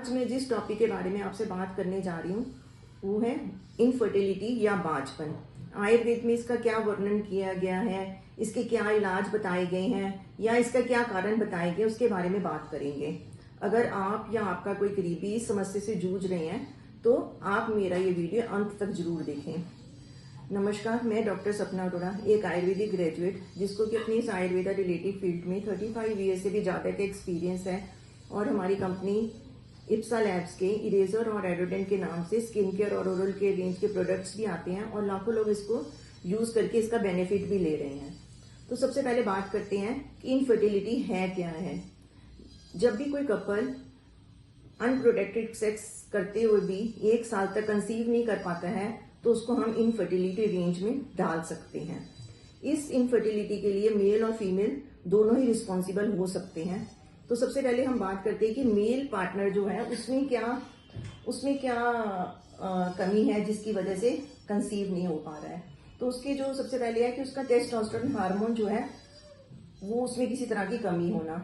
आज मैं जिस टॉपिक के बारे में आपसे बात करने जा रही हूँ वो है इनफर्टिलिटी या बांझपन। आयुर्वेद में इसका क्या वर्णन किया गया है, इसके क्या इलाज बताए गए हैं या इसका क्या कारण बताए गए, उसके बारे में बात करेंगे। अगर आप या आपका कोई करीबी इस समस्या से जूझ रहे हैं तो आप मेरा ये वीडियो अंत तक जरूर देखें। नमस्कार, मैं डॉक्टर सपना अरोड़ा, एक आयुर्वेदिक ग्रेजुएट जिसको कि अपनी इस आयुर्वेदा रिलेटेड फील्ड में 35 ईयर से भी ज़्यादा का एक्सपीरियंस है। और हमारी कंपनी इप्सा लैब्स के इरेजर और एडोडेंट के नाम से स्किन केयर और ओरल केयर रेंज के प्रोडक्ट्स भी आते हैं और लाखों लोग इसको यूज करके इसका बेनिफिट भी ले रहे हैं। तो सबसे पहले बात करते हैं कि इनफर्टिलिटी है क्या है। जब भी कोई कपल अनप्रोटेक्टेड सेक्स करते हुए भी 1 साल तक कंसीव नहीं कर पाता है तो उसको हम इनफर्टिलिटी रेंज में डाल सकते हैं। इस इनफर्टिलिटी के लिए मेल और फीमेल दोनों ही रिस्पॉन्सिबल हो सकते हैं। तो सबसे पहले हम बात करते हैं कि मेल पार्टनर जो है उसमें क्या कमी है जिसकी वजह से कंसीव नहीं हो पा रहा है। तो उसके जो सबसे पहले है कि उसका टेस्टोस्टेरोन हार्मोन जो है वो उसमें किसी तरह की कमी होना,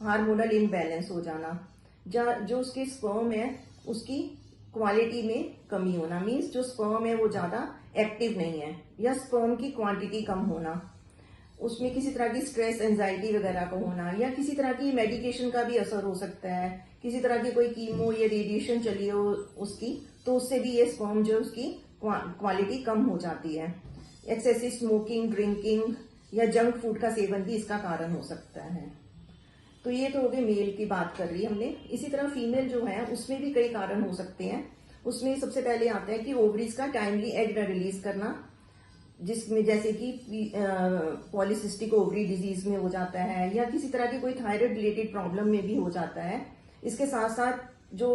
हार्मोनल इम्बैलेंस हो जाना, जो उसके स्पर्म है उसकी क्वालिटी में कमी होना, मीन्स जो स्पर्म है वो ज्यादा एक्टिव नहीं है या स्पर्म की क्वांटिटी कम होना, उसमें किसी तरह की स्ट्रेस एंजाइटी वगैरह का होना या किसी तरह की मेडिकेशन का भी असर हो सकता है, किसी तरह की कोई कीमो या रेडिएशन चली हो उसकी, तो उससे भी ये स्पर्म जो उसकी क्वालिटी कम हो जाती है। एक्सेसिव स्मोकिंग, ड्रिंकिंग या जंक फूड का सेवन भी इसका कारण हो सकता है। तो ये तो हो गई मेल की बात कर रही है हमने। इसी तरह फीमेल जो है उसमें भी कई कारण हो सकते हैं। उसमें सबसे पहले आता है कि ओवरीज का टाइमली एग रिलीज करना, जिसमें जैसे कि पॉलीसिस्टिक ओवरी डिजीज में हो जाता है या किसी तरह की कोई थायराइड रिलेटेड प्रॉब्लम में भी हो जाता है। इसके साथ साथ जो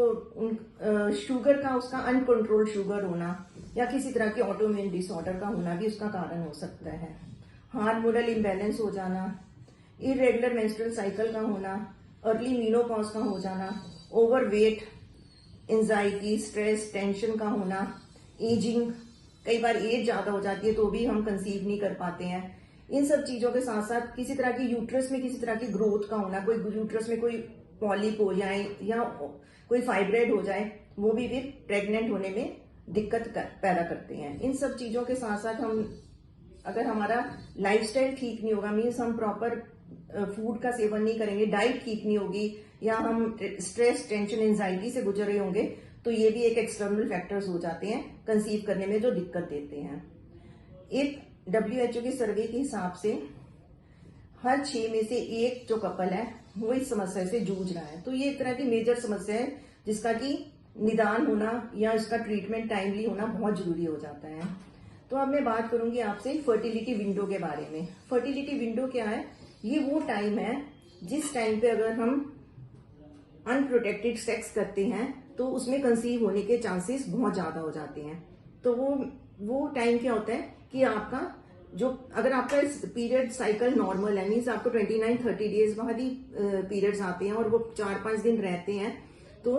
शुगर का उसका अनकंट्रोल्ड शुगर होना या किसी तरह के ऑटोइम्यून डिसऑर्डर का होना भी उसका कारण हो सकता है। हार्मोनल इम्बैलेंस हो जाना, इरेगुलर मेंस्ट्रुअल साइकिल का होना, अर्ली मीनोपॉज का हो जाना, ओवरवेट, एंजाइटी, स्ट्रेस, टेंशन का होना, एजिंग, कई बार एज ज्यादा हो जाती है तो भी हम कंसीव नहीं कर पाते हैं। इन सब चीजों के साथ साथ किसी तरह की यूट्रस में किसी तरह की ग्रोथ का होना, कोई यूट्रस में कोई पॉलिप हो जाए या कोई फाइब्रेड हो जाए, वो भी फिर प्रेग्नेंट होने में दिक्कत पैदा करते हैं। इन सब चीजों के साथ साथ हम अगर हमारा लाइफस्टाइल ठीक नहीं होगा, मीन्स हम प्रॉपर फूड का सेवन नहीं करेंगे, डाइट ठीक नहीं होगी या हम स्ट्रेस, टेंशन, एंजाइटी से गुजर रहे होंगे, तो ये भी एक एक्सटर्नल फैक्टर्स हो जाते हैं कंसीव करने में जो दिक्कत देते हैं। एक WHO के सर्वे के हिसाब से हर 6 में से 1 जो कपल है वो इस समस्या से जूझ रहा है। तो ये एक तरह की मेजर समस्या है जिसका कि निदान होना या इसका ट्रीटमेंट टाइमली होना बहुत जरूरी हो जाता है। तो अब मैं बात करूंगी आपसे फर्टिलिटी विंडो के बारे में। फर्टिलिटी विंडो क्या है? ये वो टाइम है जिस टाइम पे अगर हम अनप्रोटेक्टेड सेक्स करते हैं तो उसमें कंसीव होने के चांसेस बहुत ज्यादा हो जाते हैं। तो वो टाइम क्या होता है कि आपका जो अगर आपका पीरियड साइकिल नॉर्मल है, मीन्स आपको 29-30 डेज बाद ही पीरियड्स आते हैं और वो 4-5 दिन रहते हैं, तो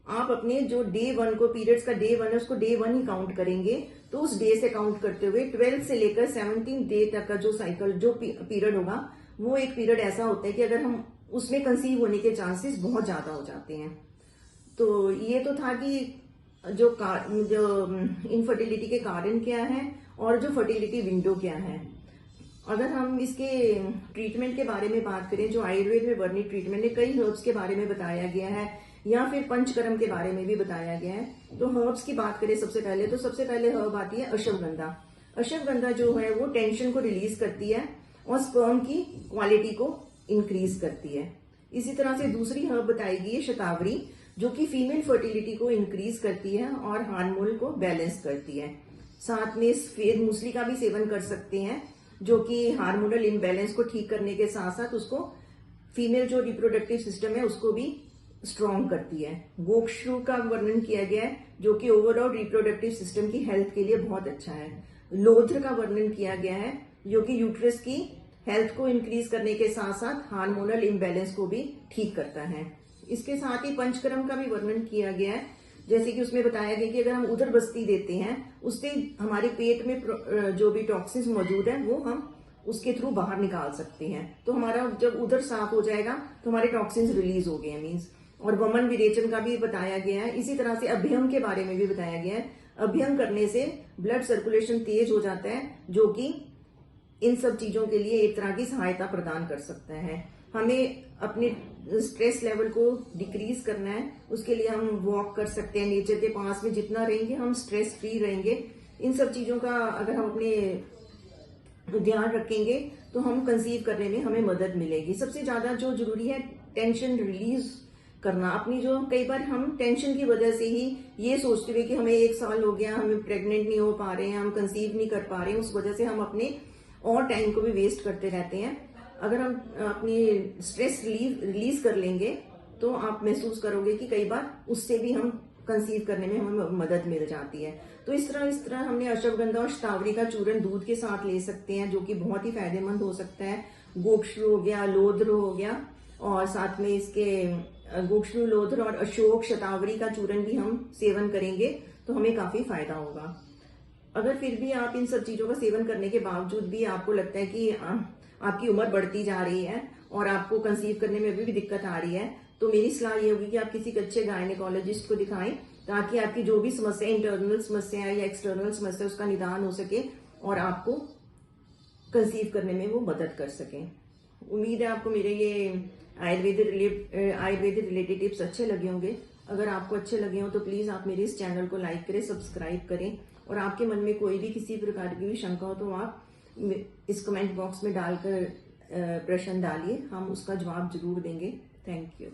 आप अपने जो डे 1 को, पीरियड्स का डे 1 है उसको डे 1 ही काउंट करेंगे। तो उस डे से काउंट करते हुए 12 से लेकर 17 डे तक का जो साइकिल, जो पीरियड होगा, वो एक पीरियड ऐसा होता है कि अगर हम उसमें कंसीव होने के चांसेस बहुत ज्यादा हो जाते हैं। तो ये तो था कि जो इनफर्टिलिटी के कारण क्या है और जो फर्टिलिटी विंडो क्या है। अगर हम इसके ट्रीटमेंट के बारे में बात करें, जो आयुर्वेद में वर्णित ट्रीटमेंट है, कई हर्ब्स के बारे में बताया गया है या फिर पंचकर्म के बारे में भी बताया गया है। तो हर्ब्स की बात करें सबसे पहले हर्ब आती है अश्वगंधा। अश्वगंधा जो है वो टेंशन को रिलीज करती है और स्पर्म की क्वालिटी को इंक्रीज करती है। इसी तरह से दूसरी हर्ब बताई गई है शतावरी, जो कि फीमेल फर्टिलिटी को इंक्रीज करती है और हार्मोन को बैलेंस करती है। साथ में सफेद मूसली का भी सेवन कर सकते हैं, जो कि हार्मोनल इम्बैलेंस को ठीक करने के साथ साथ उसको फीमेल जो रिप्रोडक्टिव सिस्टम है उसको भी स्ट्रॉन्ग करती है। गोक्षरू का वर्णन किया गया है जो कि ओवरऑल रिप्रोडक्टिव सिस्टम की हेल्थ के लिए बहुत अच्छा है। लोध्र का वर्णन किया गया है जो कि यूट्रस की हेल्थ को इंक्रीज करने के साथ साथ हार्मोनल इम्बैलेंस को भी ठीक करता है। इसके साथ ही पंचकर्म का भी वर्णन किया गया है, जैसे कि उसमें बताया गया कि अगर हम उदर बस्ती देते हैं उससे हमारे पेट में जो भी टॉक्सिन्स मौजूद है वो हम उसके थ्रू बाहर निकाल सकते हैं। तो हमारा जब उदर साफ हो जाएगा तो हमारे टॉक्सिन्स रिलीज हो गए, मीन्स और वमन विरेचन का भी बताया गया है। इसी तरह से अभ्यंग के बारे में भी बताया गया है। अभ्यंग करने से ब्लड सर्कुलेशन तेज हो जाता है, जो कि इन सब चीजों के लिए एक तरह की सहायता प्रदान कर सकता है। हमें अपने स्ट्रेस लेवल को डिक्रीज करना है, उसके लिए हम वॉक कर सकते हैं। नेचर के पास में जितना रहेंगे हम स्ट्रेस फ्री रहेंगे। इन सब चीजों का अगर हम अपने ध्यान रखेंगे तो हम कंसीव करने में हमें मदद मिलेगी। सबसे ज्यादा जो जरूरी है टेंशन रिलीज करना। अपनी जो कई बार हम टेंशन की वजह से ही ये सोचते हुए कि हमें 1 साल हो गया, हमें प्रेग्नेंट नहीं हो पा रहे हैं, हम कंसीव नहीं कर पा रहे हैं, उस वजह से हम अपने और टाइम को भी वेस्ट करते रहते हैं। अगर हम अपनी स्ट्रेस रिलीज कर लेंगे तो आप महसूस करोगे कि कई बार उससे भी हम कंसीव करने में हमें मदद मिल जाती है। तो इस तरह हमने अश्वगंधा और शतावरी का चूर्ण दूध के साथ ले सकते हैं, जो कि बहुत ही फायदेमंद हो सकता है। गोक्षरू हो गया, लोध्र हो गया, और साथ में इसके गोक्षरू, लोध्र और अशोक, शतावरी का चूर्ण भी हम सेवन करेंगे तो हमें काफी फायदा होगा। अगर फिर भी आप इन सब चीजों का सेवन करने के बावजूद भी आपको लगता है कि आपकी उम्र बढ़ती जा रही है और आपको कंसीव करने में अभी भी दिक्कत आ रही है, तो मेरी सलाह ये होगी कि आप किसी अच्छे गायनेकोलॉजिस्ट को दिखाएं, ताकि आपकी जो भी समस्या, इंटरनल समस्या है या एक्सटर्नल समस्या, उसका निदान हो सके और आपको कंसीव करने में वो मदद कर सकें। उम्मीद है आपको मेरे ये आयुर्वेद रिलेटेड टिप्स अच्छे लगे होंगे। अगर आपको अच्छे लगे हो तो प्लीज आप मेरे इस चैनल को लाइक करें, सब्सक्राइब करें, और आपके मन में कोई भी किसी प्रकार की भी शंका हो तो आप इस कमेंट बॉक्स में डालकर प्रश्न डालिए, हम उसका जवाब जरूर देंगे। Thank you.